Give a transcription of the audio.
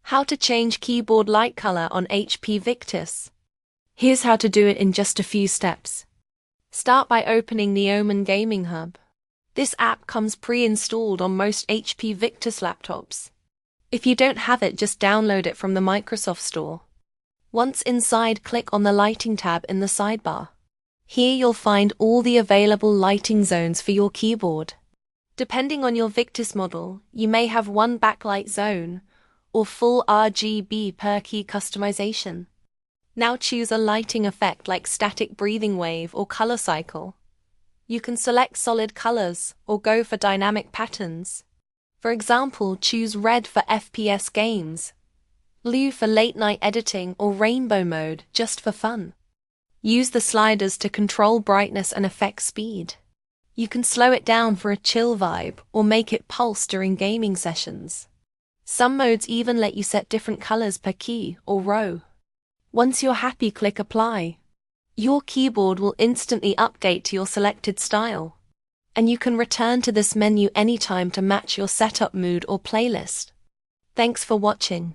How to change keyboard light color on HP Victus. Here's how to do it in just a few steps. Start by opening the OMEN Gaming Hub. This app comes pre-installed on most HP Victus laptops. If you don't have it, just download it from the Microsoft Store. Once inside, click on the Lighting tab in the sidebar. Here you'll find all the available lighting zones for your keyboard. Depending on your Victus model, you may have one backlight zone or full RGB per key customization. Now choose a lighting effect like static breathing wave or color cycle. You can select solid colors or go for dynamic patterns. For example, choose red for FPS games, blue for late night editing, or rainbow mode just for fun. Use the sliders to control brightness and effect speed. You can slow it down for a chill vibe or make it pulse during gaming sessions. Some modes even let you set different colors per key or row. Once you're happy, click Apply. Your keyboard will instantly update to your selected style. And you can return to this menu anytime to match your setup mood or playlist. Thanks for watching.